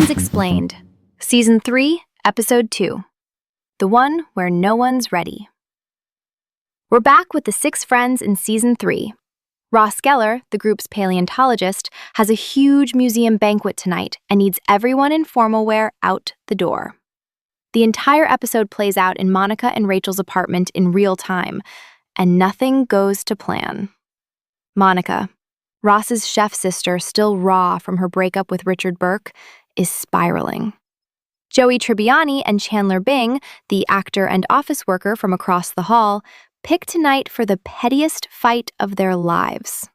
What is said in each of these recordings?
Friends Explained, Season 3, Episode 2, The One Where No One's Ready. We're back with the 6 friends in Season 3. Ross Geller, the group's paleontologist, has a huge museum banquet tonight and needs everyone in formal wear out the door. The entire episode plays out in Monica and Rachel's apartment in real time, and nothing goes to plan. Monica, Ross's chef sister still raw from her breakup with Richard Burke, is spiraling. Joey Tribbiani and Chandler Bing, the actor and office worker from across the hall, pick tonight for the pettiest fight of their lives.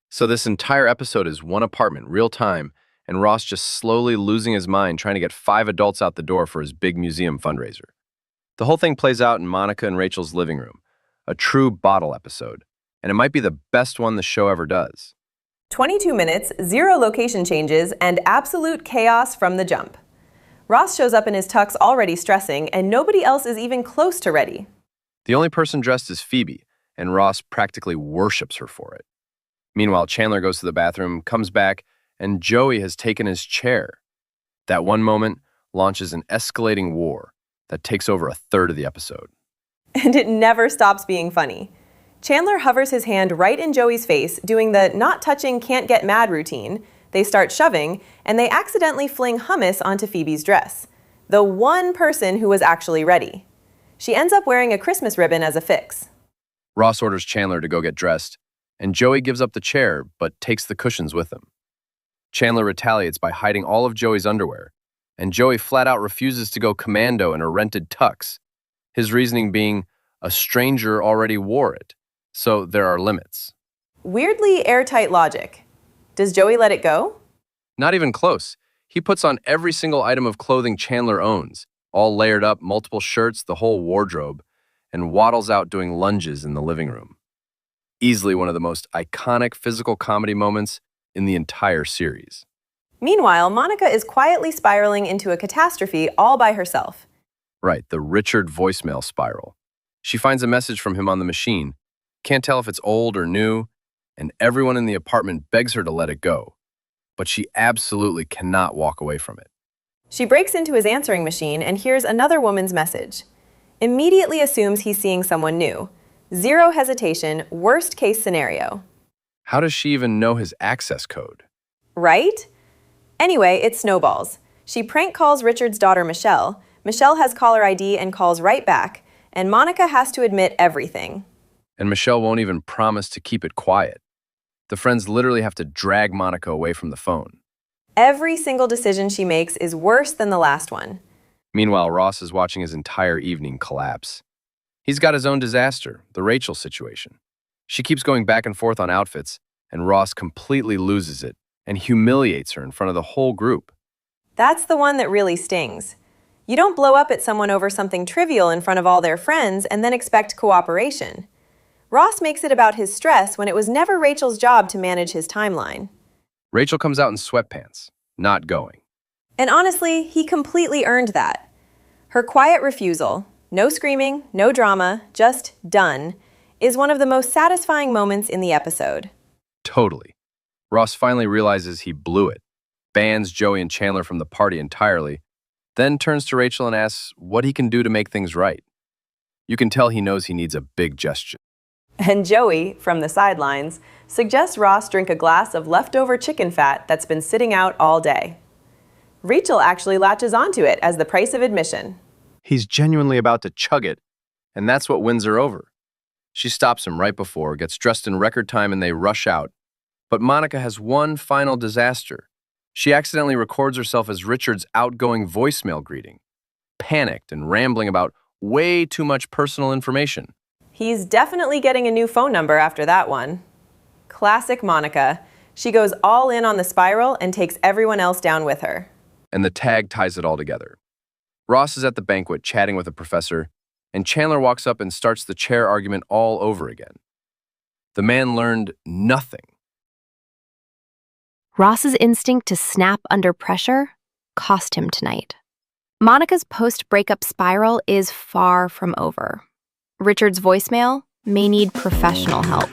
So this entire episode is one apartment, real time, and Ross just slowly losing his mind trying to get 5 adults out the door for his big museum fundraiser. The whole thing plays out in Monica and Rachel's living room, a true bottle episode, and it might be the best one the show ever does. 22 minutes, 0 location changes, and absolute chaos from the jump. Ross shows up in his tux already stressing, and nobody else is even close to ready. The only person dressed is Phoebe, and Ross practically worships her for it. Meanwhile, Chandler goes to the bathroom, comes back, and Joey has taken his chair. That one moment launches an escalating war that takes over a third of the episode. And it never stops being funny. Chandler hovers his hand right in Joey's face, doing the not touching, can't get mad routine. They start shoving, and they accidentally fling hummus onto Phoebe's dress. The one person who was actually ready. She ends up wearing a Christmas ribbon as a fix. Ross orders Chandler to go get dressed, and Joey gives up the chair, but takes the cushions with him. Chandler retaliates by hiding all of Joey's underwear, and Joey flat out refuses to go commando in a rented tux, his reasoning being a stranger already wore it. So there are limits. Weirdly airtight logic. Does Joey let it go? Not even close. He puts on every single item of clothing Chandler owns, all layered up, multiple shirts, the whole wardrobe, and waddles out doing lunges in the living room. Easily one of the most iconic physical comedy moments in the entire series. Meanwhile, Monica is quietly spiraling into a catastrophe all by herself. Right, the Richard voicemail spiral. She finds a message from him on the machine, can't tell if it's old or new, and everyone in the apartment begs her to let it go. But she absolutely cannot walk away from it. She breaks into his answering machine and hears another woman's message. Immediately assumes he's seeing someone new. 0 hesitation, worst case scenario. How does she even know his access code? Right? Anyway, it snowballs. She prank calls Richard's daughter Michelle. Michelle has caller ID and calls right back, and Monica has to admit everything. And Michelle won't even promise to keep it quiet. The friends literally have to drag Monica away from the phone. Every single decision she makes is worse than the last one. Meanwhile, Ross is watching his entire evening collapse. He's got his own disaster, the Rachel situation. She keeps going back and forth on outfits, and Ross completely loses it and humiliates her in front of the whole group. That's the one that really stings. You don't blow up at someone over something trivial in front of all their friends and then expect cooperation. Ross makes it about his stress when it was never Rachel's job to manage his timeline. Rachel comes out in sweatpants, not going. And honestly, he completely earned that. Her quiet refusal, no screaming, no drama, just done, is one of the most satisfying moments in the episode. Totally. Ross finally realizes he blew it, bans Joey and Chandler from the party entirely, then turns to Rachel and asks what he can do to make things right. You can tell he knows he needs a big gesture. And Joey, from the sidelines, suggests Ross drink a glass of leftover chicken fat that's been sitting out all day. Rachel actually latches onto it as the price of admission. He's genuinely about to chug it, and that's what wins her over. She stops him right before, gets dressed in record time, and they rush out. But Monica has one final disaster. She accidentally records herself as Richard's outgoing voicemail greeting, panicked and rambling about way too much personal information. He's definitely getting a new phone number after that one. Classic Monica. She goes all in on the spiral and takes everyone else down with her. And the tag ties it all together. Ross is at the banquet chatting with a professor, and Chandler walks up and starts the chair argument all over again. The man learned nothing. Ross's instinct to snap under pressure cost him tonight. Monica's post-breakup spiral is far from over. Richard's voicemail may need professional help.